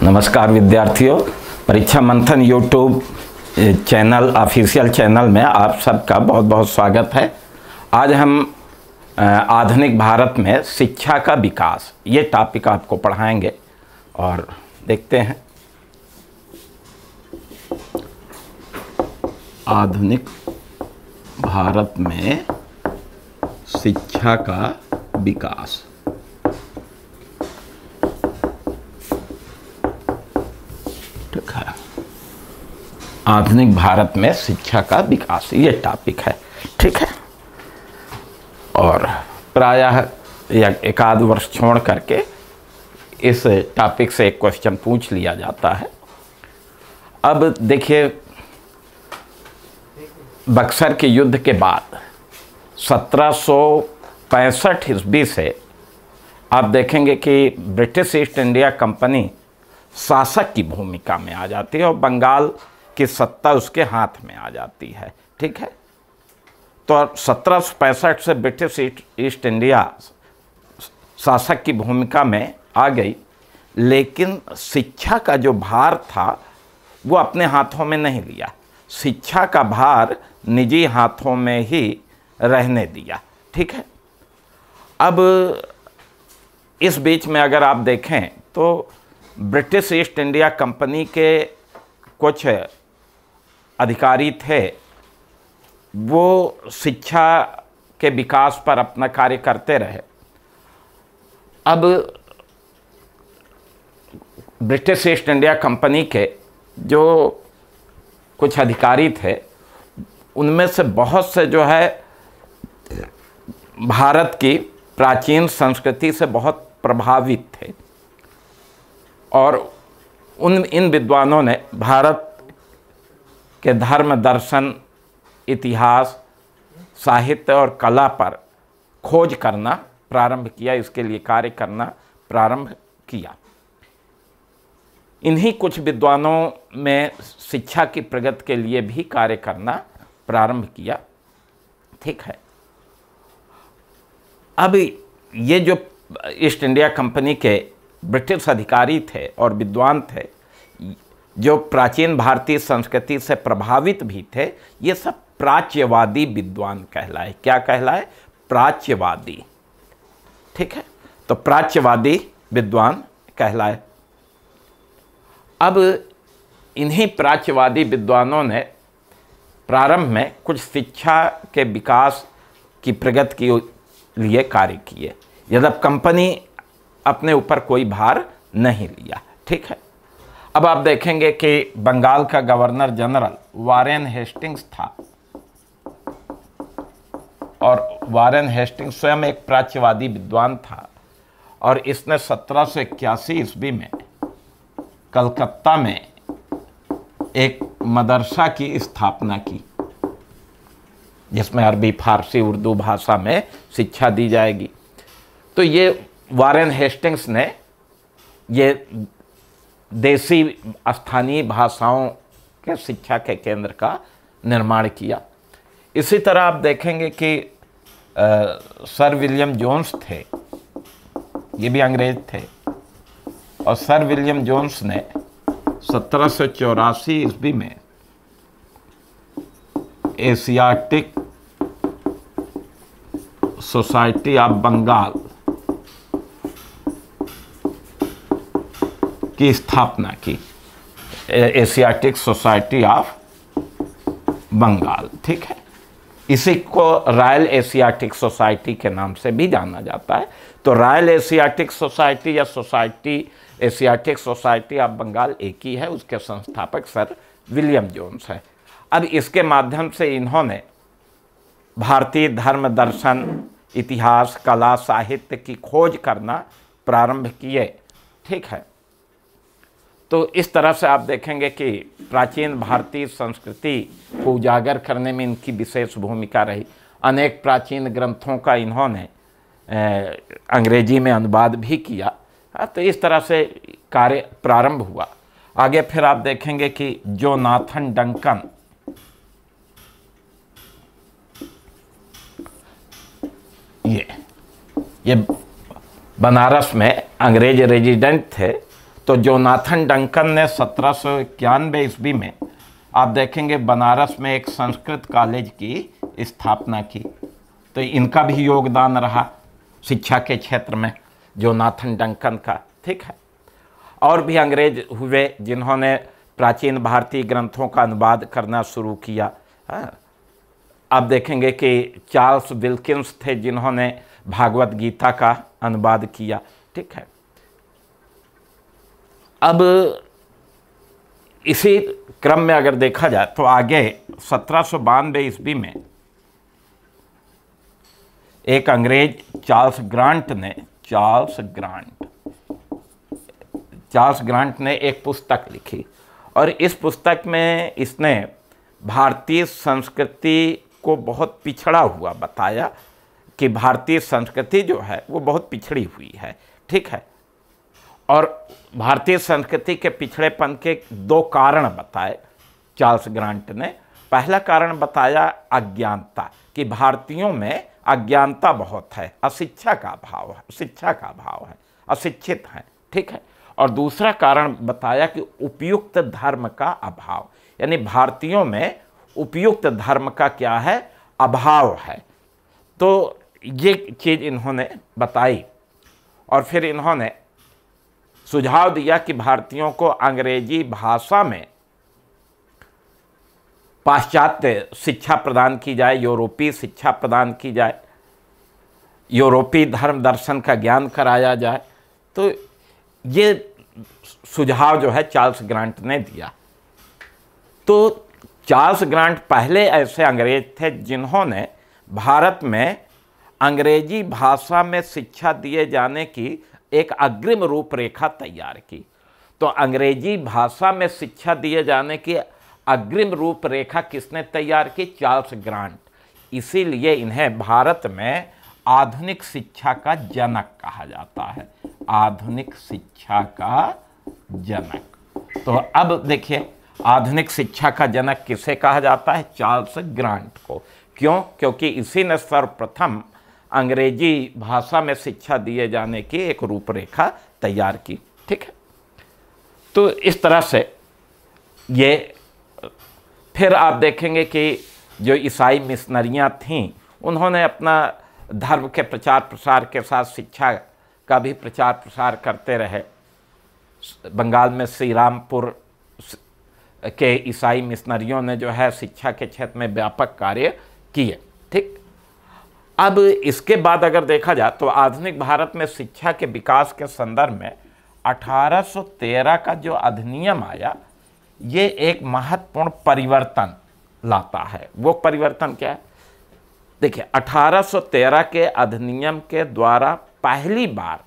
नमस्कार विद्यार्थियों, परीक्षा मंथन यूट्यूब चैनल ऑफिशियल चैनल में आप सबका बहुत बहुत स्वागत है। आज हम आधुनिक भारत में शिक्षा का विकास ये टॉपिक आपको पढ़ाएंगे और देखते हैं आधुनिक भारत में शिक्षा का विकास। ठीक है, आधुनिक भारत में शिक्षा का विकास ये टॉपिक है। ठीक है, और प्रायः एक आध वर्ष छोड़ करके इस टॉपिक से एक क्वेश्चन पूछ लिया जाता है। अब देखिए, बक्सर के युद्ध के बाद 1765 ईस्वी से आप देखेंगे कि ब्रिटिश ईस्ट इंडिया कंपनी शासक की भूमिका में आ जाती है और बंगाल की सत्ता उसके हाथ में आ जाती है। ठीक है, तो 1765 से ब्रिटिश ईस्ट इंडिया शासक की भूमिका में आ गई, लेकिन शिक्षा का जो भार था वो अपने हाथों में नहीं लिया। शिक्षा का भार निजी हाथों में ही रहने दिया। ठीक है, अब इस बीच में अगर आप देखें तो ब्रिटिश ईस्ट इंडिया कंपनी के कुछ अधिकारी थे, वो शिक्षा के विकास पर अपना कार्य करते रहे। अब ब्रिटिश ईस्ट इंडिया कंपनी के जो कुछ अधिकारी थे, उनमें से बहुत से जो है भारत की प्राचीन संस्कृति से बहुत प्रभावित थे और इन विद्वानों ने भारत के धर्म, दर्शन, इतिहास, साहित्य और कला पर खोज करना प्रारंभ किया, इसके लिए कार्य करना प्रारंभ किया। इन्हीं कुछ विद्वानों में शिक्षा की प्रगति के लिए भी कार्य करना प्रारंभ किया। ठीक है, अब ये जो ईस्ट इंडिया कंपनी के ब्रिटिश अधिकारी थे और विद्वान थे, जो प्राचीन भारतीय संस्कृति से प्रभावित भी थे, ये सब प्राच्यवादी विद्वान कहलाए। क्या कहलाए? प्राच्यवादी। ठीक है, तो प्राच्यवादी विद्वान कहलाए। अब इन्हीं प्राच्यवादी विद्वानों ने प्रारंभ में कुछ शिक्षा के विकास की प्रगति के लिए कार्य किए, यद्यपि कंपनी अपने ऊपर कोई भार नहीं लिया। ठीक है, अब आप देखेंगे कि बंगाल का गवर्नर जनरल वारेन हेस्टिंग्स था और वारेन हेस्टिंग्स स्वयं एक प्राच्यवादी विद्वान था और इसने 1781 ईस्वी में कलकत्ता में एक मदरसा की स्थापना की, जिसमें अरबी, फारसी, उर्दू भाषा में शिक्षा दी जाएगी। तो ये वारेन हेस्टिंग्स ने ये देसी स्थानीय भाषाओं के शिक्षा के केंद्र का निर्माण किया। इसी तरह आप देखेंगे कि सर विलियम जोन्स थे, ये भी अंग्रेज थे, और सर विलियम जोन्स ने 1784 ईस्वी में एशियाटिक सोसाइटी ऑफ बंगाल की स्थापना की, एशियाटिक सोसाइटी ऑफ बंगाल। ठीक है, इसी को रॉयल एशियाटिक सोसाइटी के नाम से भी जाना जाता है। तो रॉयल एशियाटिक सोसाइटी या society Asiatic society of Bengal एक ही है, उसके संस्थापक सर विलियम जोन्स है। अब इसके माध्यम से इन्होंने भारतीय धर्म, दर्शन, इतिहास, कला, साहित्य की खोज करना प्रारंभ किए। ठीक है, तो इस तरह से आप देखेंगे कि प्राचीन भारतीय संस्कृति को उजागर करने में इनकी विशेष भूमिका रही। अनेक प्राचीन ग्रंथों का इन्होंने अंग्रेजी में अनुवाद भी किया। तो इस तरह से कार्य प्रारंभ हुआ। आगे फिर आप देखेंगे कि जोनाथन डंकन, ये बनारस में अंग्रेज रेजिडेंट थे, तो जोनाथन डंकन ने 1791 ईस्वी में आप देखेंगे बनारस में एक संस्कृत कॉलेज की स्थापना की। तो इनका भी योगदान रहा शिक्षा के क्षेत्र में, जोनाथन डंकन का, ठीक है। और भी अंग्रेज हुए जिन्होंने प्राचीन भारतीय ग्रंथों का अनुवाद करना शुरू किया। आप देखेंगे कि चार्ल्स विल्किंस थे जिन्होंने भागवत गीता का अनुवाद किया, ठीक है। अब इसी क्रम में अगर देखा जाए तो आगे 1792 ईस्वी में एक अंग्रेज चार्ल्स ग्रांट ने एक पुस्तक लिखी और इस पुस्तक में इसने भारतीय संस्कृति को बहुत पिछड़ा हुआ बताया कि भारतीय संस्कृति जो है वो बहुत पिछड़ी हुई है, ठीक है। और भारतीय संस्कृति के पिछड़ेपन के दो कारण बताए चार्ल्स ग्रांट ने। पहला कारण बताया अज्ञानता, कि भारतीयों में अज्ञानता बहुत है, शिक्षा का अभाव है, अशिक्षित हैं, ठीक है। और दूसरा कारण बताया कि उपयुक्त धर्म का अभाव, यानी भारतीयों में उपयुक्त धर्म का क्या है, अभाव है। तो ये चीज़ इन्होंने बताई और फिर इन्होंने सुझाव दिया कि भारतीयों को अंग्रेजी भाषा में पाश्चात्य शिक्षा प्रदान की जाए, यूरोपीय शिक्षा प्रदान की जाए, यूरोपीय धर्म दर्शन का ज्ञान कराया जाए। तो ये सुझाव जो है चार्ल्स ग्रांट ने दिया। तो चार्ल्स ग्रांट पहले ऐसे अंग्रेज थे जिन्होंने भारत में अंग्रेजी भाषा में शिक्षा दिए जाने की एक अग्रिम रूपरेखा तैयार की। तो अंग्रेजी भाषा में शिक्षा दिए जाने की अग्रिम रूपरेखा किसने तैयार की? Charles grant. इसीलिए इन्हें भारत में आधुनिक शिक्षा का जनक कहा जाता है, आधुनिक शिक्षा का जनक। तो अब देखिए आधुनिक शिक्षा का जनक किसे कहा जाता है? चार्ल्स ग्रांट को। क्यों? क्योंकि इसी ने सर्वप्रथम अंग्रेजी भाषा में शिक्षा दिए जाने की एक रूपरेखा तैयार की, ठीक है। तो इस तरह से ये फिर आप देखेंगे कि जो ईसाई मिशनरियाँ थीं उन्होंने अपना धर्म के प्रचार प्रसार के साथ शिक्षा का भी प्रचार प्रसार करते रहे। बंगाल में श्री रामपुर के ईसाई मिशनरियों ने जो है शिक्षा के क्षेत्र में व्यापक कार्य किए, ठीक। अब इसके बाद अगर देखा जाए तो आधुनिक भारत में शिक्षा के विकास के संदर्भ में 1813 का जो अधिनियम आया ये एक महत्वपूर्ण परिवर्तन लाता है। वो परिवर्तन क्या है? देखिए 1813 के अधिनियम के द्वारा पहली बार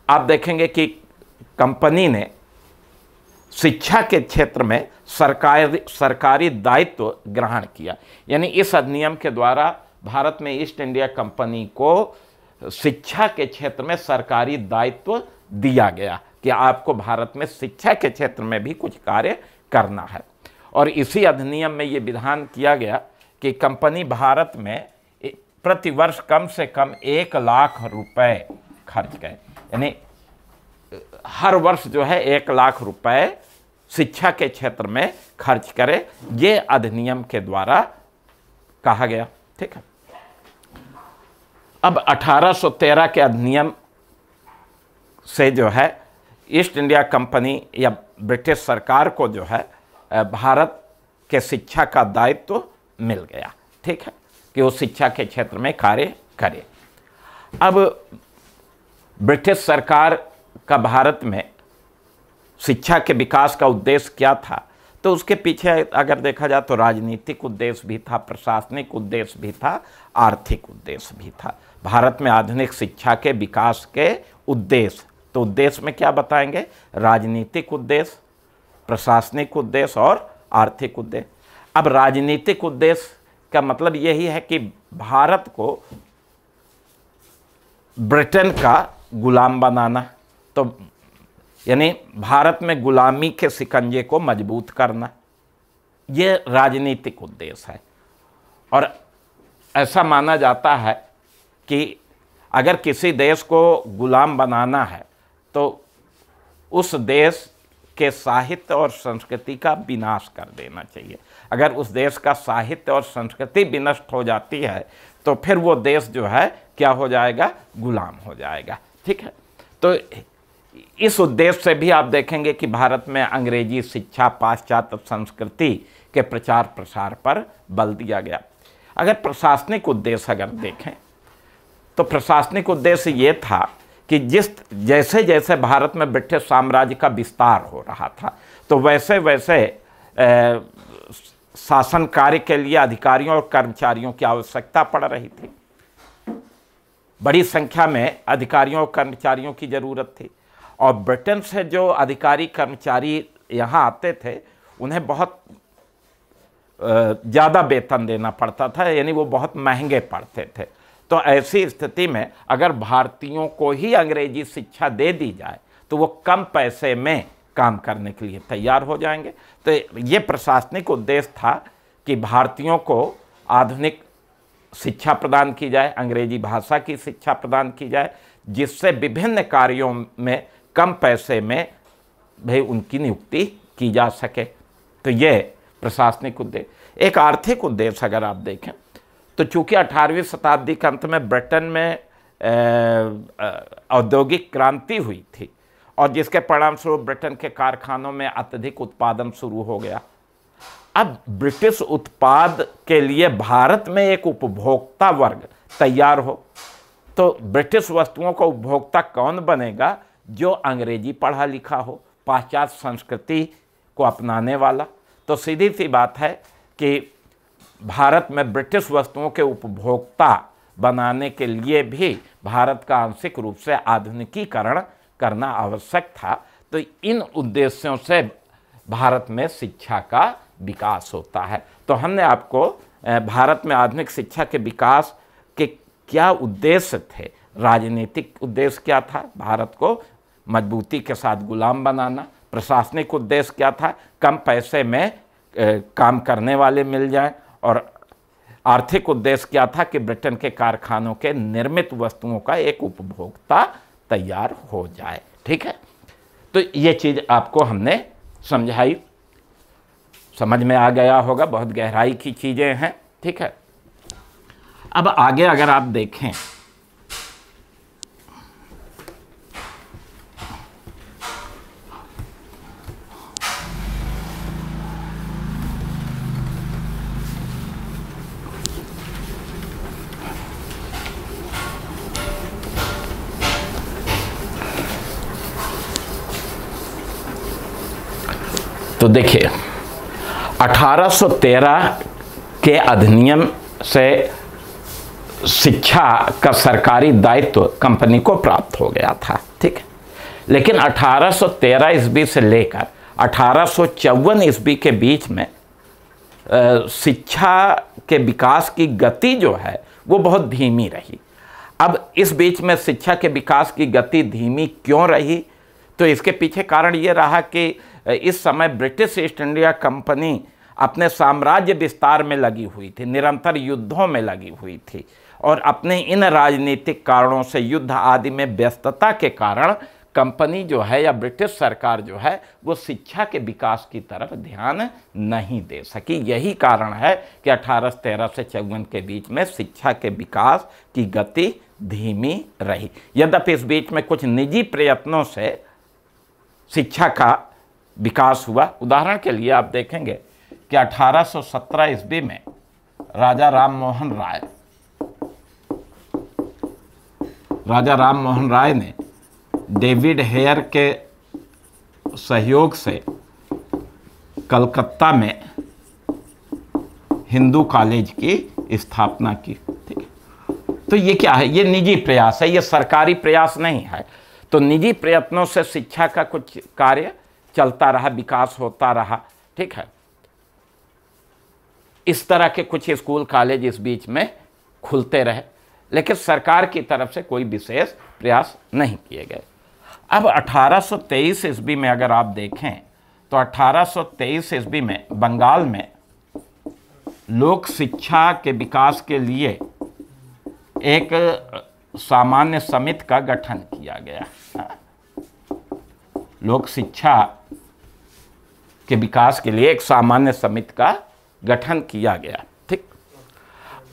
आप देखेंगे कि कंपनी ने शिक्षा के क्षेत्र में सरकारी दायित्व ग्रहण किया। यानी इस अधिनियम के द्वारा भारत में ईस्ट इंडिया कंपनी को शिक्षा के क्षेत्र में सरकारी दायित्व दिया गया कि आपको भारत में शिक्षा के क्षेत्र में भी कुछ कार्य करना है। और इसी अधिनियम में ये विधान किया गया कि कंपनी भारत में प्रतिवर्ष कम से कम 1 लाख रुपए खर्च करे, यानी हर वर्ष जो है 1 लाख रुपए शिक्षा के क्षेत्र में खर्च करे। ये अधिनियम के द्वारा कहा गया, ठीक है। अब 1813 के अधिनियम से जो है ईस्ट इंडिया कंपनी या ब्रिटिश सरकार को जो है भारत के शिक्षा का दायित्व मिल गया, ठीक है, कि वो शिक्षा के क्षेत्र में कार्य करे। अब ब्रिटिश सरकार का भारत में शिक्षा के विकास का उद्देश्य क्या था? तो उसके पीछे अगर देखा जाए तो राजनीतिक उद्देश्य भी था, प्रशासनिक उद्देश्य भी था, आर्थिक उद्देश्य भी था। भारत में आधुनिक शिक्षा के विकास के उद्देश्य, तो उद्देश्य में क्या बताएंगे? राजनीतिक उद्देश्य, प्रशासनिक उद्देश्य और आर्थिक उद्देश्य। अब राजनीतिक उद्देश्य का मतलब यही है कि भारत को ब्रिटेन का गुलाम बनाना, तो यानी भारत में गुलामी के शिकंजे को मजबूत करना, ये राजनीतिक उद्देश्य है। और ऐसा माना जाता है कि अगर किसी देश को गुलाम बनाना है तो उस देश के साहित्य और संस्कृति का विनाश कर देना चाहिए। अगर उस देश का साहित्य और संस्कृति विनष्ट हो जाती है तो फिर वो देश जो है क्या हो जाएगा, गुलाम हो जाएगा। ठीक है, तो इस उद्देश्य से भी आप देखेंगे कि भारत में अंग्रेजी शिक्षा, पाश्चात्य संस्कृति के प्रचार प्रसार पर बल दिया गया। अगर प्रशासनिक उद्देश्य अगर देखें तो प्रशासनिक उद्देश्य ये था कि जैसे जैसे भारत में ब्रिटिश साम्राज्य का विस्तार हो रहा था तो वैसे वैसे शासन कार्य के लिए अधिकारियों और कर्मचारियों की आवश्यकता पड़ रही थी। बड़ी संख्या में अधिकारियों और कर्मचारियों की ज़रूरत थी और ब्रिटेन से जो अधिकारी कर्मचारी यहाँ आते थे उन्हें बहुत ज़्यादा वेतन देना पड़ता था, यानी वो बहुत महंगे पड़ते थे। तो ऐसी स्थिति में अगर भारतीयों को ही अंग्रेजी शिक्षा दे दी जाए तो वो कम पैसे में काम करने के लिए तैयार हो जाएंगे। तो ये प्रशासनिक उद्देश्य था कि भारतीयों को आधुनिक शिक्षा प्रदान की जाए, अंग्रेजी भाषा की शिक्षा प्रदान की जाए, जिससे विभिन्न कार्यों में कम पैसे में भाई उनकी नियुक्ति की जा सके। तो ये प्रशासनिक उद्देश्य। एक आर्थिक उद्देश्य अगर आप देखें तो चूंकि 18वीं शताब्दी के अंत में ब्रिटेन में औद्योगिक क्रांति हुई थी और जिसके परिणामस्वरूप ब्रिटेन के कारखानों में अत्यधिक उत्पादन शुरू हो गया। अब ब्रिटिश उत्पाद के लिए भारत में एक उपभोक्ता वर्ग तैयार हो तो ब्रिटिश वस्तुओं का उपभोक्ता कौन बनेगा, जो अंग्रेजी पढ़ा लिखा हो, पाश्चात्य संस्कृति को अपनाने वाला। तो सीधी सी बात है कि भारत में ब्रिटिश वस्तुओं के उपभोक्ता बनाने के लिए भी भारत का आंशिक रूप से आधुनिकीकरण करना आवश्यक था। तो इन उद्देश्यों से भारत में शिक्षा का विकास होता है। तो हमने आपको भारत में आधुनिक शिक्षा के विकास के क्या उद्देश्य थे, राजनीतिक उद्देश्य क्या था, भारत को मजबूती के साथ गुलाम बनाना, प्रशासनिक उद्देश्य क्या था, कम पैसे में काम करने वाले मिल जाएं, और आर्थिक उद्देश्य क्या था कि ब्रिटेन के कारखानों के निर्मित वस्तुओं का एक उपभोक्ता तैयार हो जाए। ठीक है, तो ये चीज़ आपको हमने समझाई, समझ में आ गया होगा, बहुत गहराई की चीज़ें हैं। ठीक है, अब आगे अगर आप देखें तो देखिए 1813 के अधिनियम से शिक्षा का सरकारी दायित्व कंपनी को प्राप्त हो गया था। ठीक है, लेकिन 1813 ईस्वी से लेकर 1854 ईस्वी के बीच में शिक्षा के विकास की गति जो है वो बहुत धीमी रही। अब इस बीच में शिक्षा के विकास की गति धीमी क्यों रही, तो इसके पीछे कारण ये रहा कि इस समय ब्रिटिश ईस्ट इंडिया कंपनी अपने साम्राज्य विस्तार में लगी हुई थी, निरंतर युद्धों में लगी हुई थी, और अपने इन राजनीतिक कारणों से, युद्ध आदि में व्यस्तता के कारण कंपनी जो है या ब्रिटिश सरकार जो है वो शिक्षा के विकास की तरफ ध्यान नहीं दे सकी। यही कारण है कि 1813 से 54 के बीच में शिक्षा के विकास की गति धीमी रही। यद्यपि इस बीच में कुछ निजी प्रयत्नों से शिक्षा का विकास हुआ। उदाहरण के लिए आप देखेंगे कि 1817 ईस्वी में राजा राम मोहन राय ने डेविड हेयर के सहयोग से कलकत्ता में हिंदू कॉलेज की स्थापना की। ठीक है, तो ये क्या है, ये निजी प्रयास है, ये सरकारी प्रयास नहीं है। तो निजी प्रयत्नों से शिक्षा का कुछ कार्य चलता रहा, विकास होता रहा। ठीक है, इस तरह के कुछ स्कूल कॉलेज इस बीच में खुलते रहे, लेकिन सरकार की तरफ से कोई विशेष प्रयास नहीं किए गए। अब 1823 ईस्वी में अगर आप देखें तो 1823 ईस्वी में बंगाल में लोक शिक्षा के विकास के लिए एक सामान्य समिति का गठन किया गया। लोक शिक्षा के विकास के लिए एक सामान्य समिति का गठन किया गया। ठीक,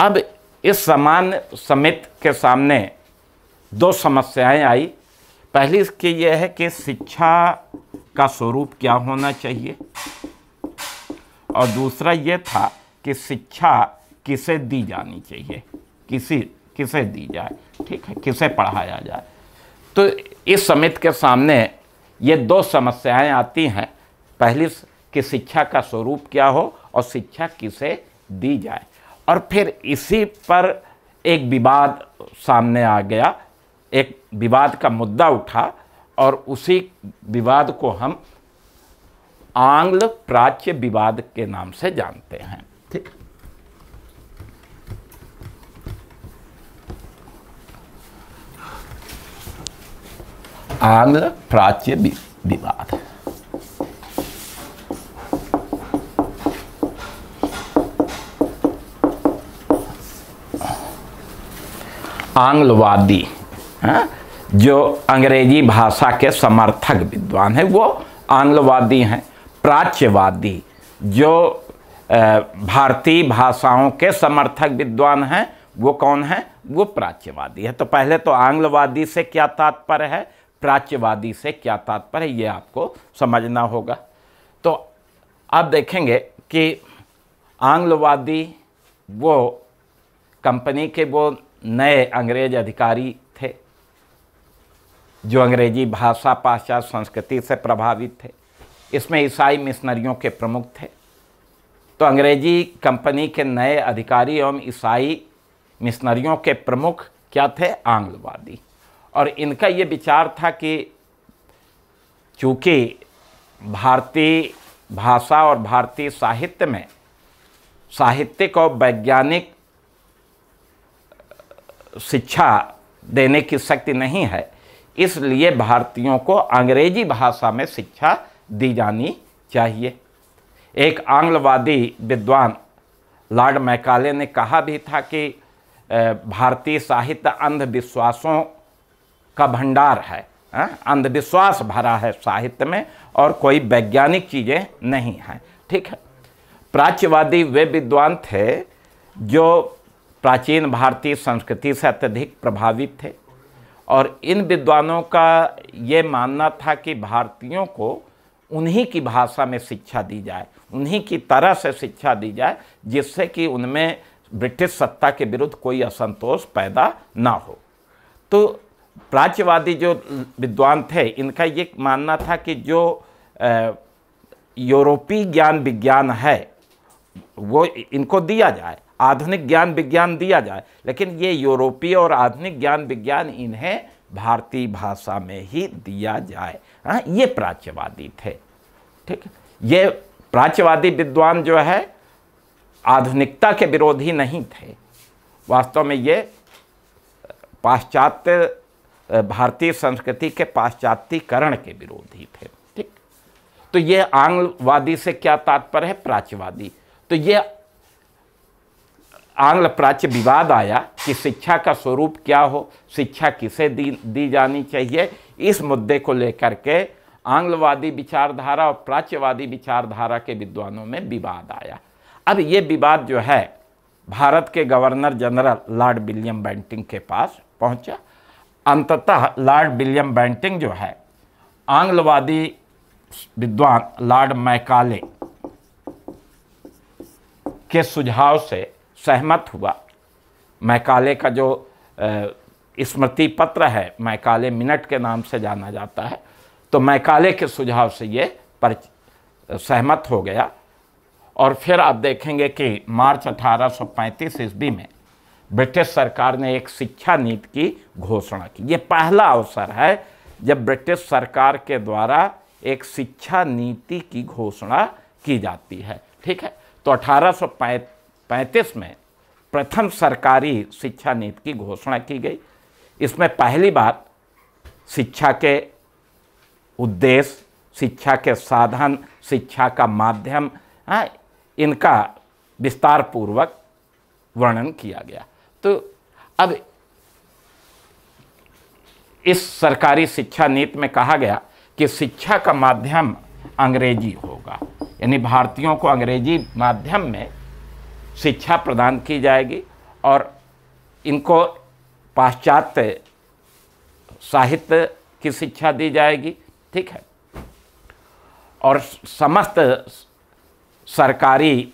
अब इस सामान्य समिति के सामने दो समस्याएं आई। पहली की यह है कि शिक्षा का स्वरूप क्या होना चाहिए, और दूसरा यह था कि शिक्षा किसे दी जानी चाहिए, किसे दी जाए, ठीक है, किसे पढ़ाया जाए। तो इस समिति के सामने ये दो समस्याएं आती हैं। पहली कि शिक्षा का स्वरूप क्या हो और शिक्षा किसे दी जाए, और फिर इसी पर एक विवाद सामने आ गया, एक विवाद का मुद्दा उठा, और उसी विवाद को हम आंग्ल प्राच्य विवाद के नाम से जानते हैं। ठीक, आंग्ल प्राच्य विवाद। आंग्लवादी जो अंग्रेजी भाषा के समर्थक विद्वान हैं वो आंग्लवादी हैं। प्राच्यवादी जो भारतीय भाषाओं के समर्थक विद्वान हैं वो कौन है, वो प्राच्यवादी है। तो पहले तो आंग्लवादी से क्या तात्पर्य है, प्राच्यवादी से क्या तात्पर्य है, ये आपको समझना होगा। तो अब देखेंगे कि आंग्लवादी वो कंपनी के वो नए अंग्रेज अधिकारी थे जो अंग्रेजी भाषा पाश्चात्य संस्कृति से प्रभावित थे। इसमें ईसाई मिशनरियों के प्रमुख थे। तो अंग्रेजी कंपनी के नए अधिकारी एवं ईसाई मिशनरियों के प्रमुख क्या थे, आंग्लवादी। और इनका ये विचार था कि चूँकि भारतीय भाषा और भारतीय साहित्य में साहित्यिक और वैज्ञानिक शिक्षा देने की शक्ति नहीं है, इसलिए भारतीयों को अंग्रेजी भाषा में शिक्षा दी जानी चाहिए। एक आंग्लवादी विद्वान लॉर्ड मैकाले ने कहा भी था कि भारतीय साहित्य अंधविश्वासों का भंडार है, अंधविश्वास भरा है साहित्य में और कोई वैज्ञानिक चीज़ें नहीं हैं। ठीक है, प्राच्यवादी वे विद्वान थे जो प्राचीन भारतीय संस्कृति से अत्यधिक प्रभावित थे, और इन विद्वानों का ये मानना था कि भारतीयों को उन्हीं की भाषा में शिक्षा दी जाए, उन्हीं की तरह से शिक्षा दी जाए, जिससे कि उनमें ब्रिटिश सत्ता के विरुद्ध कोई असंतोष पैदा ना हो। तो प्राच्यवादी जो विद्वान थे इनका ये मानना था कि जो यूरोपीय ज्ञान विज्ञान है वो इनको दिया जाए, आधुनिक ज्ञान विज्ञान दिया जाए, लेकिन ये यूरोपीय और आधुनिक ज्ञान विज्ञान इन्हें भारतीय भाषा में ही दिया जाए। हाँ, ये प्राच्यवादी थे। ठीक है, ये प्राच्यवादी विद्वान जो है आधुनिकता के विरोधी नहीं थे, वास्तव में ये पाश्चात्य भारतीय संस्कृति के पाश्चात्यकरण के विरोधी थे। ठीक, तो ये आंग्लवादी से क्या तात्पर्य है, प्राच्यवादी। तो ये आंग्ल प्राच्य विवाद आया कि शिक्षा का स्वरूप क्या हो, शिक्षा किसे दी जानी चाहिए। इस मुद्दे को लेकर के आंग्लवादी विचारधारा और प्राच्यवादी विचारधारा के विद्वानों में विवाद आया। अब ये विवाद जो है भारत के governor general Lord William Bentinck के पास पहुंचा। अंततः लॉर्ड विलियम बेंटिंग जो है आंग्लवादी विद्वान लॉर्ड मैकाले के सुझाव से सहमत हुआ। मैकाले का जो स्मृति पत्र है, मैकाले मिनट के नाम से जाना जाता है, तो मैकाले के सुझाव से ये सहमत हो गया। और फिर आप देखेंगे कि मार्च 1835 ईस्वी में ब्रिटिश सरकार ने एक शिक्षा नीति की घोषणा की। ये पहला अवसर है जब ब्रिटिश सरकार के द्वारा एक शिक्षा नीति की घोषणा की जाती है। ठीक है, तो 1835 में प्रथम सरकारी शिक्षा नीति की घोषणा की गई। इसमें पहली बार शिक्षा के उद्देश्य, शिक्षा के साधन, शिक्षा का माध्यम, इनका विस्तार पूर्वक वर्णन किया गया। तो अब इस सरकारी शिक्षा नीति में कहा गया कि शिक्षा का माध्यम अंग्रेजी होगा, यानी भारतीयों को अंग्रेजी माध्यम में शिक्षा प्रदान की जाएगी और इनको पाश्चात्य साहित्य की शिक्षा दी जाएगी। ठीक है, और समस्त सरकारी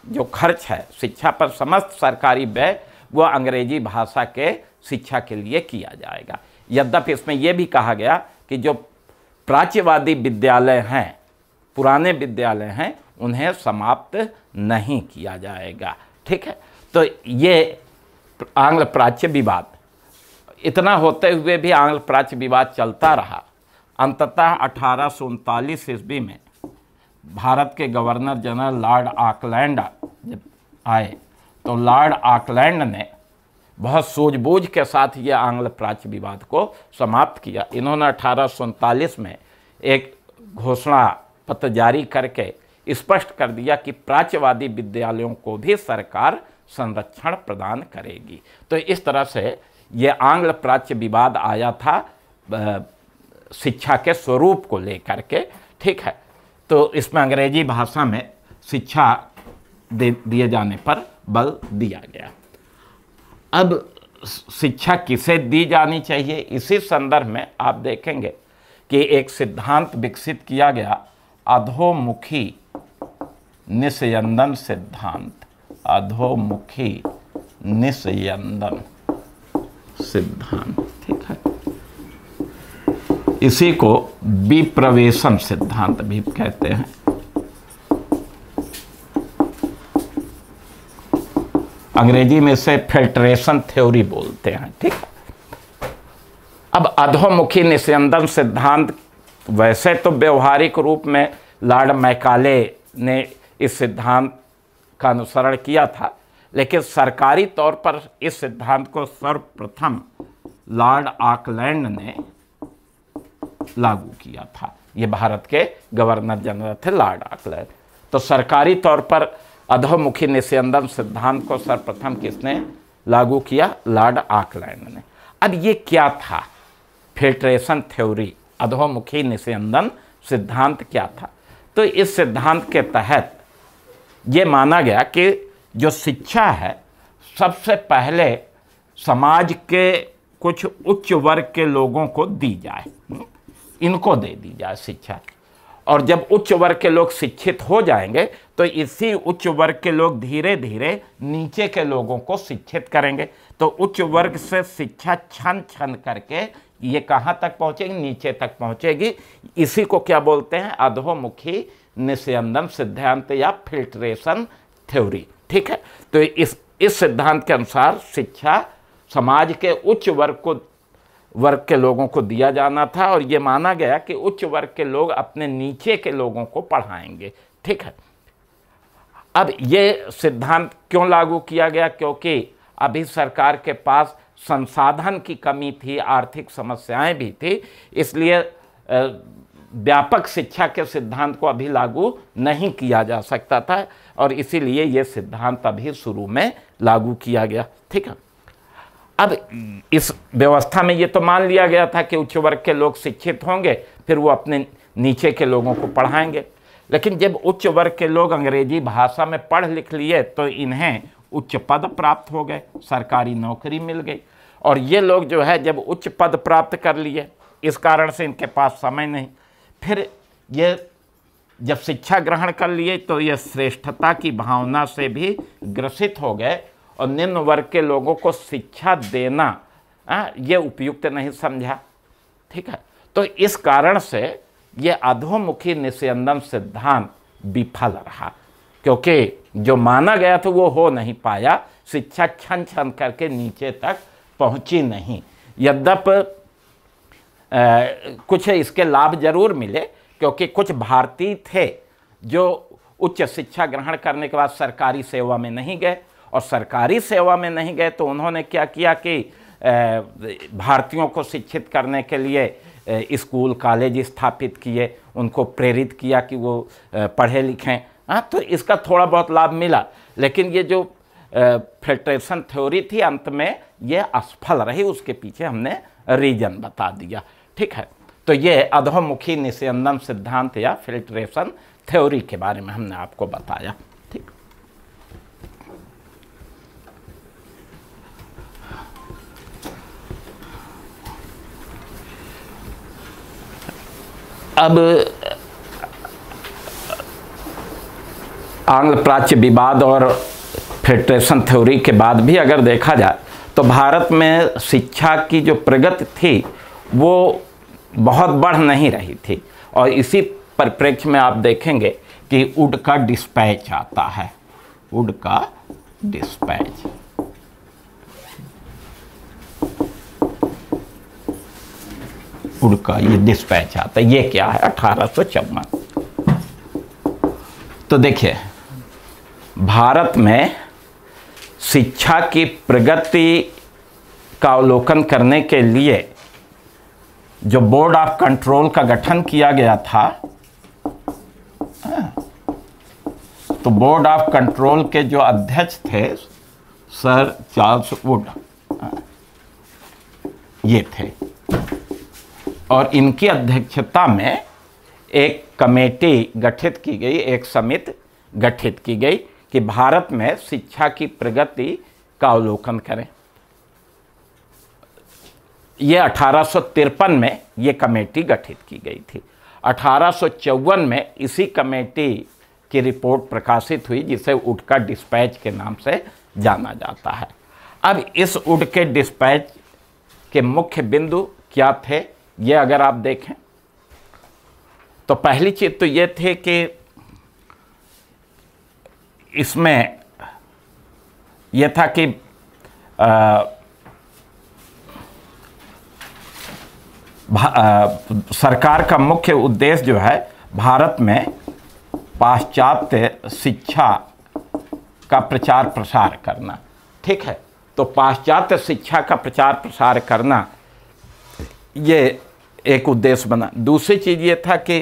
जो खर्च है शिक्षा पर, समस्त सरकारी व्यय वो अंग्रेजी भाषा के शिक्षा के लिए किया जाएगा। यद्यपि इसमें यह भी कहा गया कि जो प्राच्यवादी विद्यालय हैं, पुराने विद्यालय हैं, उन्हें समाप्त नहीं किया जाएगा। ठीक है, तो ये आंग्ल प्राच्य विवाद, इतना होते हुए भी आंग्ल प्राच्य विवाद चलता रहा। अंततः 1839 ईस्वी में भारत के गवर्नर जनरल लॉर्ड ऑकलैंड जब आए तो लॉर्ड ऑकलैंड ने बहुत सूझबूझ के साथ ये आंग्ल प्राच्य विवाद को समाप्त किया। इन्होंने 1839 में एक घोषणा पत्र जारी करके स्पष्ट कर दिया कि प्राच्यवादी विद्यालयों को भी सरकार संरक्षण प्रदान करेगी। तो इस तरह से ये आंग्ल प्राच्य विवाद आया था शिक्षा के स्वरूप को लेकर के। ठीक है, तो इसमें अंग्रेजी भाषा में शिक्षा दिए जाने पर बल दिया गया। अब शिक्षा किसे दी जानी चाहिए, इसी संदर्भ में आप देखेंगे कि एक सिद्धांत विकसित किया गया, अधोमुखी निस्यंदन सिद्धांत। अधोमुखी निस्यंदन सिद्धांत, ठीक है, इसी को विप्रवेशन सिद्धांत भी कहते हैं। अंग्रेजी में से फिल्ट्रेशन थ्योरी बोलते हैं। ठीक, अब अधोमुखी निस्यंदन सिद्धांत वैसे तो व्यवहारिक रूप में लॉर्ड मैकाले ने इस सिद्धांत का अनुसरण किया था, लेकिन सरकारी तौर पर इस सिद्धांत को सर्वप्रथम लॉर्ड ऑकलैंड ने लागू किया था। ये भारत के गवर्नर जनरल थे लॉर्ड ऑकलैंड। तो सरकारी तौर पर अधोमुखी निस्यंदन सिद्धांत को सर्वप्रथम किसने लागू किया? लॉर्ड ऑकलैंड ने। अब ये क्या था फिल्ट्रेशन थ्योरी, अधोमुखी निस्यंदन सिद्धांत क्या था? तो इस सिद्धांत के तहत ये माना गया कि जो शिक्षा है सबसे पहले समाज के कुछ उच्च वर्ग के लोगों को दी जाए, इनको दे दी जाए शिक्षा। और जब उच्च वर्ग के लोग शिक्षित हो जाएंगे तो इसी उच्च वर्ग के लोग धीरे धीरे नीचे के लोगों को शिक्षित करेंगे। तो उच्च वर्ग से शिक्षा छन छन करके ये कहाँ तक पहुँचेगी? नीचे तक पहुँचेगी। इसी को क्या बोलते हैं? अधोमुखी निस्यंदन सिद्धांत या फिल्ट्रेशन थ्योरी। ठीक है, तो इस सिद्धांत के अनुसार शिक्षा समाज के उच्च वर्ग के लोगों को दिया जाना था और ये माना गया कि उच्च वर्ग के लोग अपने नीचे के लोगों को पढ़ाएंगे। ठीक है, अब ये सिद्धांत क्यों लागू किया गया? क्योंकि अभी सरकार के पास संसाधन की कमी थी, आर्थिक समस्याएं भी थी, इसलिए व्यापक शिक्षा के सिद्धांत को अभी लागू नहीं किया जा सकता था और इसीलिए ये सिद्धांत अभी शुरू में लागू किया गया। ठीक है, अब इस व्यवस्था में ये तो मान लिया गया था कि उच्च वर्ग के लोग शिक्षित होंगे, फिर वो अपने नीचे के लोगों को पढ़ाएंगे। लेकिन जब उच्च वर्ग के लोग अंग्रेजी भाषा में पढ़ लिख लिए तो इन्हें उच्च पद प्राप्त हो गए, सरकारी नौकरी मिल गई। और ये लोग जो है जब उच्च पद प्राप्त कर लिए, इस कारण से इनके पास समय नहीं, फिर ये जब शिक्षा ग्रहण कर लिए तो ये श्रेष्ठता की भावना से भी ग्रसित हो गए और निम्न वर्ग के लोगों को शिक्षा देना ये उपयुक्त नहीं समझा। ठीक है, तो इस कारण से ये अधोमुखी निस्यंदन सिद्धांत विफल रहा, क्योंकि जो माना गया था वो हो नहीं पाया। शिक्षा छन छन करके नीचे तक पहुंची नहीं। यद्यपि कुछ इसके लाभ जरूर मिले, क्योंकि कुछ भारतीय थे जो उच्च शिक्षा ग्रहण करने के बाद सरकारी सेवा में नहीं गए, और सरकारी सेवा में नहीं गए तो उन्होंने क्या किया कि भारतीयों को शिक्षित करने के लिए स्कूल कॉलेज स्थापित किए, उनको प्रेरित किया कि वो पढ़े लिखें। तो इसका थोड़ा बहुत लाभ मिला, लेकिन ये जो फिल्ट्रेशन थ्योरी थी अंत में ये असफल रही। उसके पीछे हमने रीजन बता दिया। ठीक है, तो ये अधोमुखी निस्यंदन सिद्धांत या फिल्ट्रेशन थ्योरी के बारे में हमने आपको बताया। ठीक, अब आंग्ल प्राच्य विवाद और फिल्ट्रेशन थ्योरी के बाद भी अगर देखा जाए तो भारत में शिक्षा की जो प्रगति थी वो बहुत बढ़ नहीं रही थी। और इसी परिप्रेक्ष्य में आप देखेंगे कि वुड का डिस्पैच आता है, वुड का डिस्पैच। वुड का ये डिस्पैच आता है, ये क्या है, 1854। तो देखिए, भारत में शिक्षा की प्रगति का अवलोकन करने के लिए जो बोर्ड ऑफ कंट्रोल का गठन किया गया था, तो बोर्ड ऑफ कंट्रोल के जो अध्यक्ष थे सर चार्ल्स वुड, ये थे। और इनकी अध्यक्षता में एक कमेटी गठित की गई, एक समिति गठित की गई कि भारत में शिक्षा की प्रगति का अवलोकन करें। ये 1853 में ये कमेटी गठित की गई थी। 1854 में इसी कमेटी की रिपोर्ट प्रकाशित हुई जिसे वुड का डिस्पैच के नाम से जाना जाता है। अब इस वुड के डिस्पैच के मुख्य बिंदु क्या थे, ये अगर आप देखें तो पहली चीज तो ये थे कि इसमें यह था कि सरकार का मुख्य उद्देश्य जो है भारत में पाश्चात्य शिक्षा का प्रचार प्रसार करना। ठीक है, तो पाश्चात्य शिक्षा का प्रचार प्रसार करना ये एक उद्देश्य बना। दूसरी चीज़ ये था कि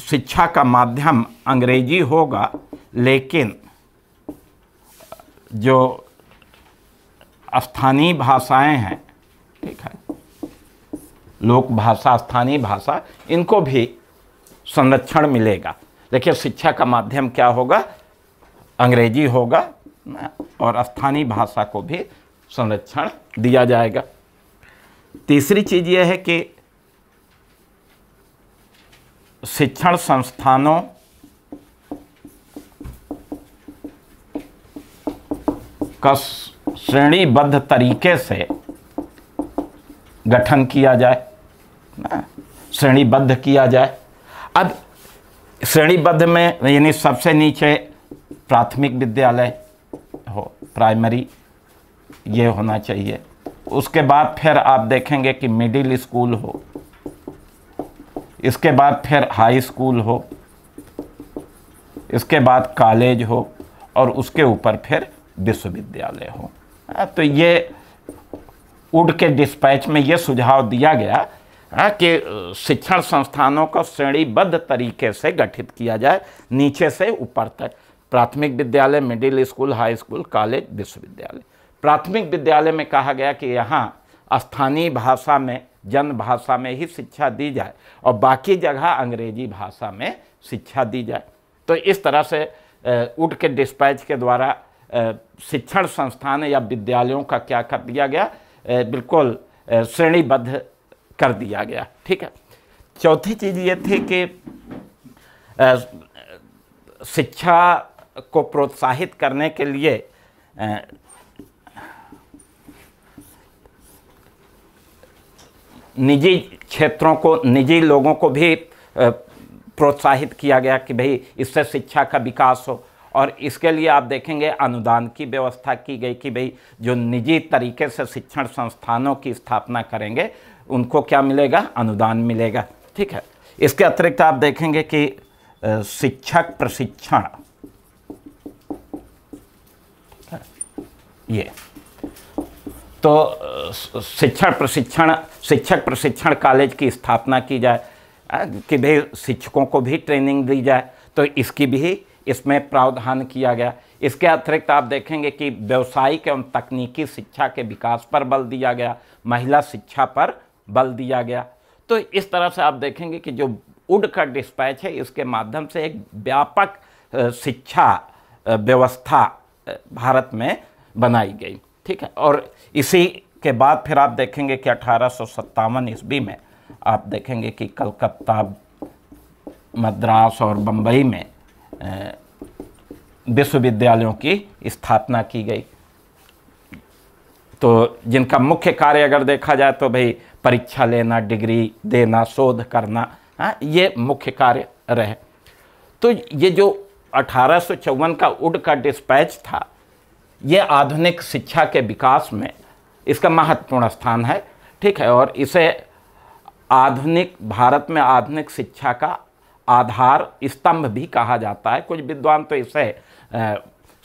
शिक्षा का माध्यम अंग्रेजी होगा, लेकिन जो स्थानीय भाषाएं हैं, ठीक है, लोक भाषा, स्थानीय भाषा, इनको भी संरक्षण मिलेगा। देखिए, शिक्षा का माध्यम क्या होगा, अंग्रेजी होगा और स्थानीय भाषा को भी संरक्षण दिया जाएगा। तीसरी चीज़ यह है कि शिक्षण संस्थानों का श्रेणीबद्ध तरीके से गठन किया जाए, श्रेणीबद्ध किया जाए। अब श्रेणीबद्ध में यानी सबसे नीचे प्राथमिक विद्यालय हो, प्राइमरी, ये होना चाहिए। उसके बाद फिर आप देखेंगे कि मिडिल स्कूल हो, इसके बाद फिर हाई स्कूल हो, इसके बाद कॉलेज हो और उसके ऊपर फिर विश्वविद्यालय हो। तो ये वुड के डिस्पैच में ये सुझाव दिया गया कि शिक्षण संस्थानों को श्रेणीबद्ध तरीके से गठित किया जाए, नीचे से ऊपर तक, प्राथमिक विद्यालय, middle school, high school, college, विश्वविद्यालय। प्राथमिक विद्यालय में कहा गया कि यहाँ स्थानीय भाषा में, जन भाषा में ही शिक्षा दी जाए और बाकी जगह अंग्रेजी भाषा में शिक्षा दी जाए। तो इस तरह से वुड के डिस्पैच के द्वारा शिक्षण संस्थान या विद्यालयों का क्या कर दिया गया, बिल्कुल श्रेणीबद्ध कर दिया गया। ठीक है। चौथी चीज़ ये थी कि शिक्षा को प्रोत्साहित करने के लिए निजी क्षेत्रों को, निजी लोगों को भी प्रोत्साहित किया गया कि भाई इससे शिक्षा का विकास हो। और इसके लिए आप देखेंगे अनुदान की व्यवस्था की गई कि भाई जो निजी तरीके से शिक्षण संस्थानों की स्थापना करेंगे उनको क्या मिलेगा, अनुदान मिलेगा। ठीक है। इसके अतिरिक्त आप देखेंगे कि शिक्षक प्रशिक्षण, ये तो शिक्षक प्रशिक्षण कॉलेज की स्थापना की जाए कि भाई शिक्षकों को भी ट्रेनिंग दी जाए, तो इसकी भी इसमें प्रावधान किया गया। इसके अतिरिक्त आप देखेंगे कि व्यावसायिक एवं तकनीकी शिक्षा के विकास पर बल दिया गया, महिला शिक्षा पर बल दिया गया। तो इस तरह से आप देखेंगे कि जो वुड का डिस्पैच है, इसके माध्यम से एक व्यापक शिक्षा व्यवस्था भारत में बनाई गई। ठीक है, और इसी के बाद फिर आप देखेंगे कि 1857 ईस्वी में आप देखेंगे कि कलकत्ता, मद्रास और बम्बई में विश्वविद्यालयों की स्थापना की गई। तो जिनका मुख्य कार्य अगर देखा जाए तो भाई परीक्षा लेना, डिग्री देना, शोध करना, ये मुख्य कार्य रहे। तो ये जो 1854 का वुड का डिस्पैच था, ये आधुनिक शिक्षा के विकास में इसका महत्वपूर्ण स्थान है। ठीक है, और इसे आधुनिक भारत में आधुनिक शिक्षा का आधार स्तंभ भी कहा जाता है। कुछ विद्वान तो इसे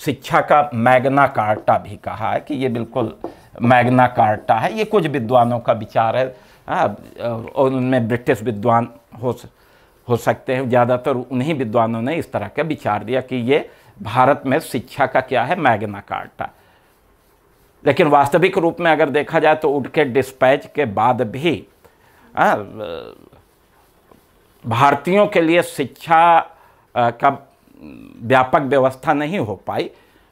शिक्षा का मैग्ना कार्टा भी कहा है कि ये बिल्कुल मैग्ना कार्टा है। ये कुछ विद्वानों का विचार है, और उनमें ब्रिटिश विद्वान हो सकते हैं। ज़्यादातर उन्हीं विद्वानों ने इस तरह का विचार दिया कि ये भारत में शिक्षा का क्या है, मैग्ना कार्टा। लेकिन वास्तविक रूप में अगर देखा जाए तो वुड के डिस्पैच के बाद भी भारतीयों के लिए शिक्षा का व्यापक व्यवस्था नहीं हो पाई,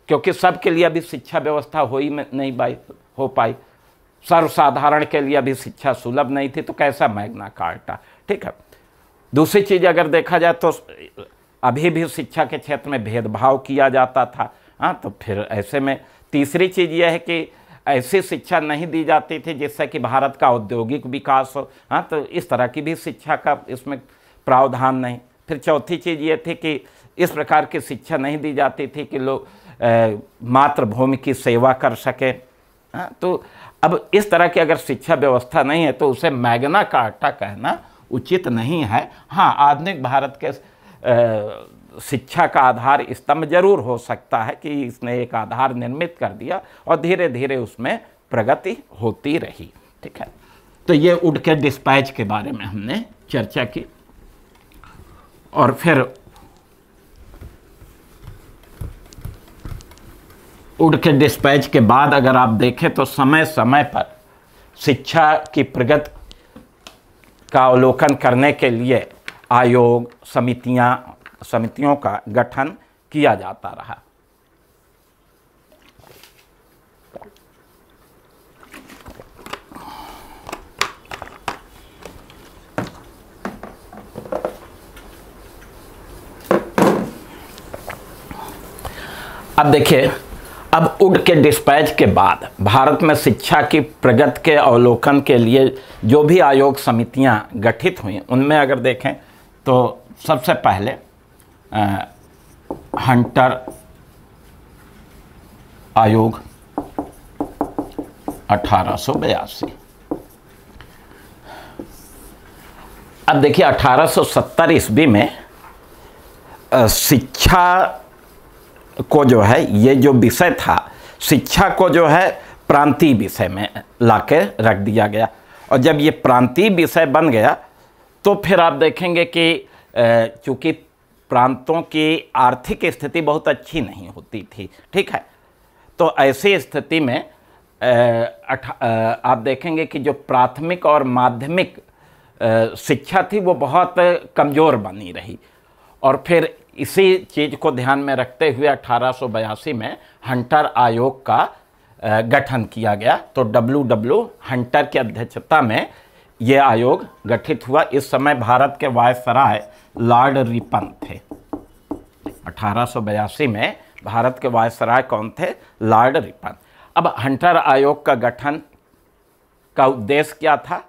क्योंकि सबके लिए अभी शिक्षा व्यवस्था नहीं हो पाई। सर्वसाधारण के लिए अभी शिक्षा सुलभ नहीं थी, तो कैसा मैग्ना कार्टा। ठीक है, दूसरी चीज़ अगर देखा जाए तो अभी भी शिक्षा के क्षेत्र में भेदभाव किया जाता था। तो फिर ऐसे में तीसरी चीज़ यह है कि ऐसी शिक्षा नहीं दी जाती थी जिससे कि भारत का औद्योगिक विकास हो। तो इस तरह की भी शिक्षा का इसमें प्रावधान नहीं। फिर चौथी चीज़ ये थी कि इस प्रकार की शिक्षा नहीं दी जाती थी कि लोग मातृभूमि की सेवा कर सके। तो अब इस तरह की अगर शिक्षा व्यवस्था नहीं है तो उसे मैग्ना कार्टा कहना उचित नहीं है। हाँ, आधुनिक भारत के शिक्षा का आधार स्तंभ जरूर हो सकता है कि इसने एक आधार निर्मित कर दिया और धीरे धीरे उसमें प्रगति होती रही। ठीक है, तो ये वुड के डिस्पैच के बारे में हमने चर्चा की। और फिर वुड के डिस्पैच के बाद अगर आप देखें तो समय समय पर शिक्षा की प्रगति का अवलोकन करने के लिए आयोग, समितियों का गठन किया जाता रहा। अब देखिए, अब वुड के डिस्पैच के बाद भारत में शिक्षा की प्रगति के अवलोकन के लिए जो भी आयोग, समितियां गठित हुई, उनमें अगर देखें तो सबसे पहले हंटर आयोग 1882। अब देखिए 1870 ईस्वी में शिक्षा को जो है, ये जो विषय था, शिक्षा को जो है प्रांतीय विषय में लाके रख दिया गया। और जब ये प्रांतीय विषय बन गया तो फिर आप देखेंगे कि चूँकि प्रांतों की आर्थिक स्थिति बहुत अच्छी नहीं होती थी। ठीक है, तो ऐसी स्थिति में आप देखेंगे कि जो प्राथमिक और माध्यमिक शिक्षा थी वो बहुत कमज़ोर बनी रही। और फिर इसी चीज़ को ध्यान में रखते हुए 1882 में हंटर आयोग का गठन किया गया। तो W हंटर की अध्यक्षता में ये आयोग गठित हुआ। इस समय भारत के वायसराय लॉर्ड रिपन थे। 1882 में भारत के वायसराय कौन थे? Lord Ripon. अब हंटर आयोग का गठन का उद्देश्य क्या था?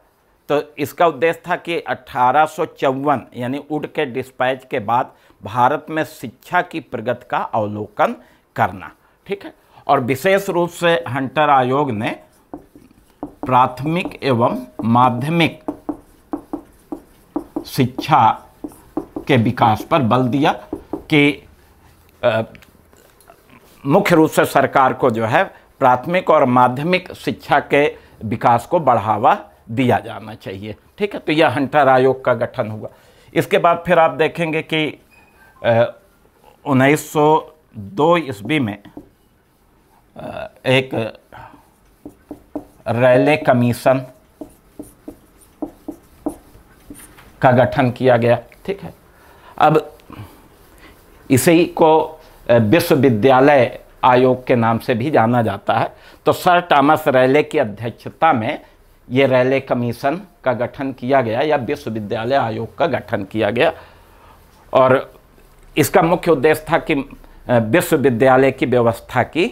तो इसका उद्देश्य था कि 1854 यानी वुड के डिस्पैच के बाद भारत में शिक्षा की प्रगति का अवलोकन करना। ठीक है, और विशेष रूप से हंटर आयोग ने प्राथमिक एवं माध्यमिक शिक्षा के विकास पर बल दिया कि मुख्य रूप से सरकार को जो है प्राथमिक और माध्यमिक शिक्षा के विकास को बढ़ावा दिया जाना चाहिए। ठीक है, तो यह हंटर आयोग का गठन हुआ। इसके बाद फिर आप देखेंगे कि 1902 ईस्वी में एक रैले कमीशन का गठन किया गया। ठीक है, अब इसी को विश्वविद्यालय आयोग के नाम से भी जाना जाता है। तो सर थॉमस रैले की अध्यक्षता में ये रैले कमीशन का गठन किया गया या विश्वविद्यालय आयोग का गठन किया गया, और इसका मुख्य उद्देश्य था कि विश्वविद्यालय की व्यवस्था की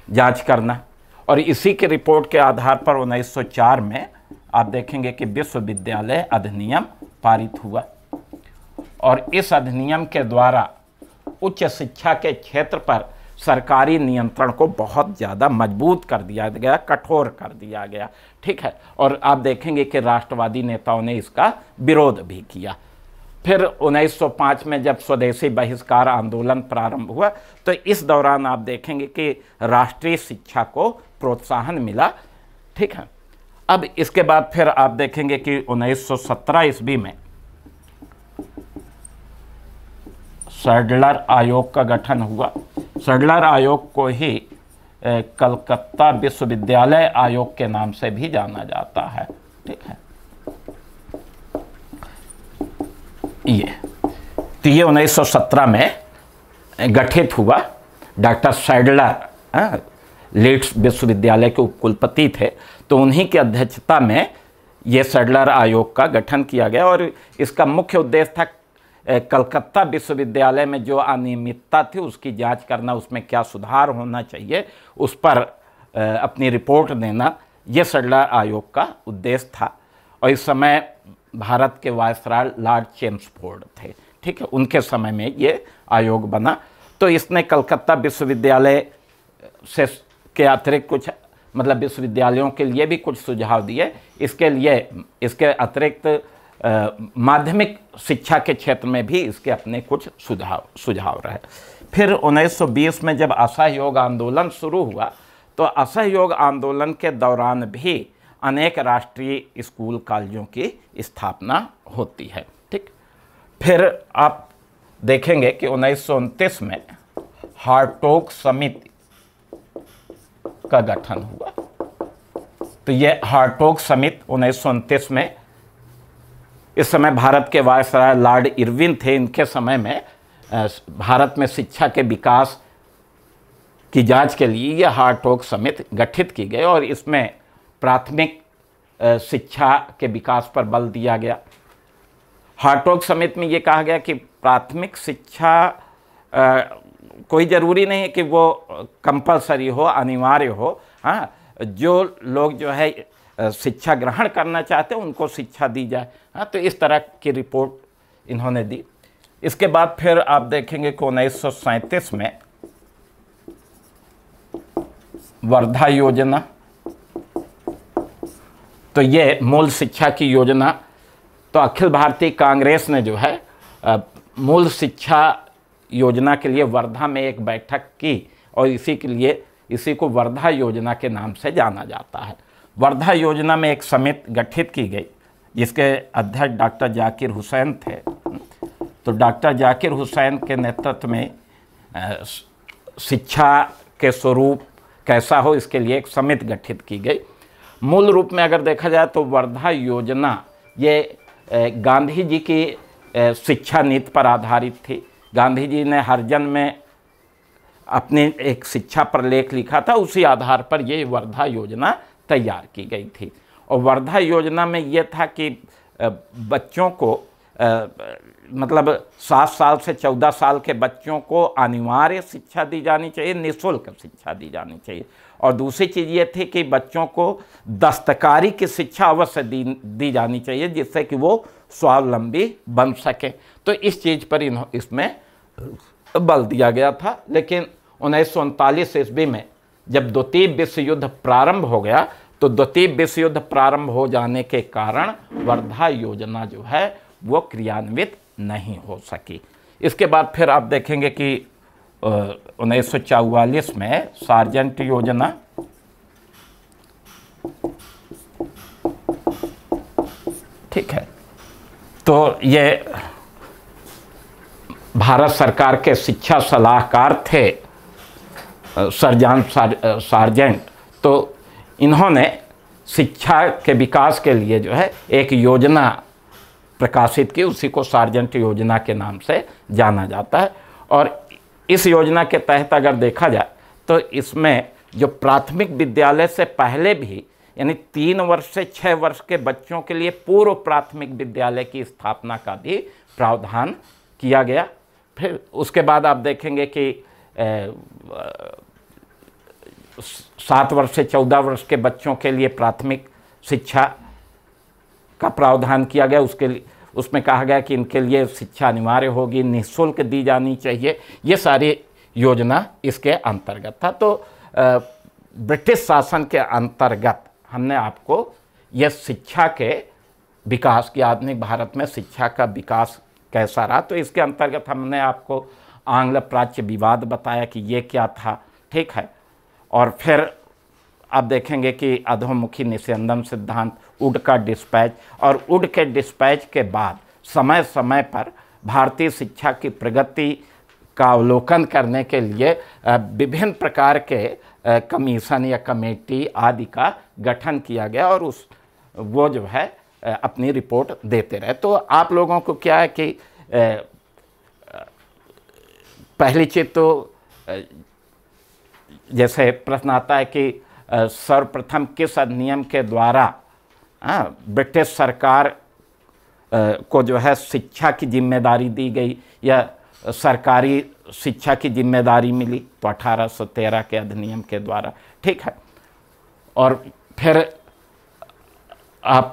जांच करना। और इसी की रिपोर्ट के आधार पर 1904 में आप देखेंगे कि विश्वविद्यालय अधिनियम पारित हुआ, और इस अधिनियम के द्वारा उच्च शिक्षा के क्षेत्र पर सरकारी नियंत्रण को बहुत ज़्यादा मजबूत कर दिया गया, कठोर कर दिया गया। ठीक है, और आप देखेंगे कि राष्ट्रवादी नेताओं ने इसका विरोध भी किया। फिर 1905 में जब स्वदेशी बहिष्कार आंदोलन प्रारंभ हुआ, तो इस दौरान आप देखेंगे कि राष्ट्रीय शिक्षा को प्रोत्साहन मिला। ठीक है, अब इसके बाद फिर आप देखेंगे कि 1917 ईस्वी में सैडलर आयोग का गठन हुआ। सैडलर आयोग को ही कलकत्ता विश्वविद्यालय आयोग के नाम से भी जाना जाता है। ठीक है, ये 1917 में गठित हुआ। डॉक्टर सैडलर लीड्स विश्वविद्यालय के उपकुलपति थे, तो उन्हीं की अध्यक्षता में ये सैडलर आयोग का गठन किया गया, और इसका मुख्य उद्देश्य था कलकत्ता विश्वविद्यालय में जो अनियमितता थी उसकी जांच करना, उसमें क्या सुधार होना चाहिए उस पर अपनी रिपोर्ट देना, ये सैडलर आयोग का उद्देश्य था। और इस समय भारत के वायसराय लॉर्ड चेम्सफोर्ड थे। ठीक है, उनके समय में ये आयोग बना। तो इसने कलकत्ता विश्वविद्यालय से के अतिरिक्त कुछ मतलब विश्वविद्यालयों के लिए भी कुछ सुझाव दिए। इसके अतिरिक्त माध्यमिक शिक्षा के क्षेत्र में भी इसके अपने कुछ सुझाव रहे। फिर 1920 में जब असहयोग आंदोलन शुरू हुआ, तो असहयोग आंदोलन के दौरान भी अनेक राष्ट्रीय स्कूल कॉलेजों की स्थापना होती है। ठीक, फिर आप देखेंगे कि 1929 में हार्टोग समिति का गठन हुआ। तो ये हार्टोग समिति 1929 में, इस समय भारत के वायसराय लॉर्ड इरविन थे, इनके समय में भारत में शिक्षा के विकास की जांच के लिए यह हार्टोग समिति गठित की गई, और इसमें प्राथमिक शिक्षा के विकास पर बल दिया गया। हार्टोग समिति में ये कहा गया कि प्राथमिक शिक्षा कोई ज़रूरी नहीं है कि वो कंपलसरी हो, अनिवार्य हो। हाँ, जो लोग जो है शिक्षा ग्रहण करना चाहते हैं उनको शिक्षा दी जाए। हाँ, तो इस तरह की रिपोर्ट इन्होंने दी। इसके बाद फिर आप देखेंगे कि 1937 में वर्धा योजना, तो ये मूल शिक्षा की योजना, तो अखिल भारतीय कांग्रेस ने जो है मूल शिक्षा योजना के लिए वर्धा में एक बैठक की, और इसी को वर्धा योजना के नाम से जाना जाता है। वर्धा योजना में एक समिति गठित की गई जिसके अध्यक्ष डॉक्टर जाकिर हुसैन थे। तो डॉक्टर जाकिर हुसैन के नेतृत्व में शिक्षा के स्वरूप कैसा हो इसके लिए एक समिति गठित की गई। मूल रूप में अगर देखा जाए तो वर्धा योजना ये गांधी जी की शिक्षा नीति पर आधारित थी। गांधी जी ने हरिजन में अपने एक शिक्षा पर लेख लिखा था, उसी आधार पर ये वर्धा योजना तैयार की गई थी। और वर्धा योजना में ये था कि बच्चों को मतलब 7 साल से 14 साल के बच्चों को अनिवार्य शिक्षा दी जानी चाहिए, निःशुल्क शिक्षा दी जानी चाहिए। और दूसरी चीज़ ये थी कि बच्चों को दस्तकारी की शिक्षा अवश्य दी जानी चाहिए जिससे कि वो स्वावलंबी बन सके। तो इस चीज़ पर इसमें बल दिया गया था। लेकिन 1939 ईस्वी में जब द्वितीय विश्व युद्ध प्रारंभ हो गया, तो द्वितीय विश्व युद्ध प्रारंभ हो जाने के कारण वर्धा योजना जो है वो क्रियान्वित नहीं हो सकी। इसके बाद फिर आप देखेंगे कि 1944 में सार्जेंट योजना, ठीक है, तो ये भारत सरकार के शिक्षा सलाहकार थे सार्जेंट। तो इन्होंने शिक्षा के विकास के लिए जो है एक योजना प्रकाशित की, उसी को सार्जेंट योजना के नाम से जाना जाता है। और इस योजना के तहत अगर देखा जाए तो इसमें जो प्राथमिक विद्यालय से पहले भी यानी 3 वर्ष से 6 वर्ष के बच्चों के लिए पूर्व प्राथमिक विद्यालय की स्थापना का भी प्रावधान किया गया। फिर उसके बाद आप देखेंगे कि 7 वर्ष से 14 वर्ष के बच्चों के लिए प्राथमिक शिक्षा का प्रावधान किया गया। उसमें कहा गया कि इनके लिए शिक्षा अनिवार्य होगी, निःशुल्क दी जानी चाहिए। ये सारी योजना इसके अंतर्गत था। तो ब्रिटिश शासन के अंतर्गत हमने आपको यह शिक्षा के विकास की, आधुनिक भारत में शिक्षा का विकास कैसा रहा, तो इसके अंतर्गत हमने आपको आंग्ल प्राच्य विवाद बताया कि ये क्या था, ठीक है। और फिर आप देखेंगे कि अधोमुखी निस्यंदन सिद्धांत, वुड का डिस्पैच, और वुड के डिस्पैच के बाद समय समय पर भारतीय शिक्षा की प्रगति का अवलोकन करने के लिए विभिन्न प्रकार के कमीशन या कमेटी आदि का गठन किया गया और वो जो है अपनी रिपोर्ट देते रहे। तो आप लोगों को क्या है कि पहली चीज़ तो जैसे प्रश्न आता है कि सर्वप्रथम किस अधिनियम के द्वारा ब्रिटिश सरकार को जो है शिक्षा की जिम्मेदारी दी गई या सरकारी शिक्षा की जिम्मेदारी मिली, तो 1813 के अधिनियम के द्वारा, ठीक है। और फिर आप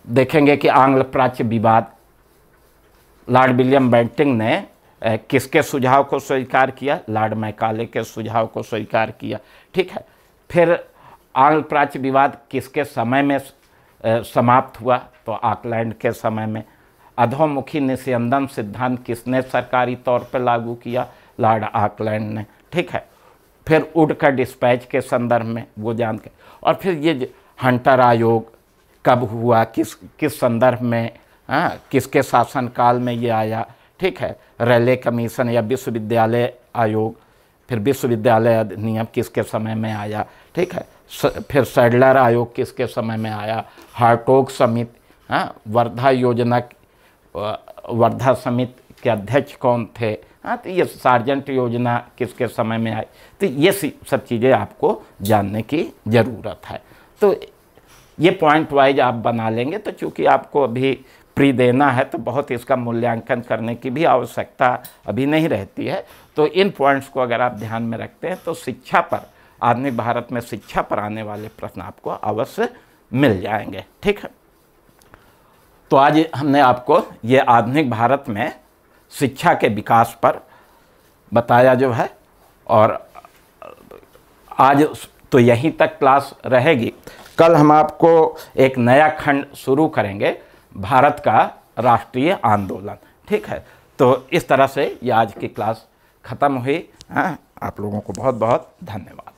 देखेंगे कि आंग्ल प्राच्य विवाद, लॉर्ड विलियम बेंटिंग ने किसके सुझाव को स्वीकार किया? लॉर्ड मैकाले के सुझाव को स्वीकार किया, ठीक है। फिर आंग्ल प्राच्य विवाद किसके समय में समाप्त हुआ? तो ऑकलैंड के समय में। अधोमुखी निस्यंदन सिद्धांत किसने सरकारी तौर पर लागू किया? लॉर्ड ऑकलैंड ने, ठीक है। फिर वुड का डिस्पैच के संदर्भ में वो जान के, और फिर ये हंटर आयोग कब हुआ, किस संदर्भ में, किसके शासनकाल में ये आया, ठीक है। रेले कमीशन या विश्वविद्यालय आयोग, फिर विश्वविद्यालय अधिनियम किसके समय में आया, ठीक है। फिर सैडलर आयोग किसके समय में आया, हार्टोग समिति, वर्धा योजना, वर्धा समिति के अध्यक्ष कौन थे, तो ये सार्जेंट योजना किसके समय में आई। तो ये सब चीज़ें आपको जानने की ज़रूरत है। तो ये पॉइंट वाइज आप बना लेंगे। तो चूँकि आपको अभी प्री देना है तो बहुत इसका मूल्यांकन करने की भी आवश्यकता अभी नहीं रहती है। तो इन पॉइंट्स को अगर आप ध्यान में रखते हैं तो शिक्षा पर, आधुनिक भारत में शिक्षा पर आने वाले प्रश्न आपको अवश्य मिल जाएंगे, ठीक है। तो आज हमने आपको ये आधुनिक भारत में शिक्षा के विकास पर बताया जो है, और आज तो यहीं तक क्लास रहेगी। कल हम आपको एक नया खंड शुरू करेंगे, भारत का राष्ट्रीय आंदोलन, ठीक है। तो इस तरह से ये आज की क्लास ख़त्म हुई। आप लोगों को बहुत बहुत धन्यवाद।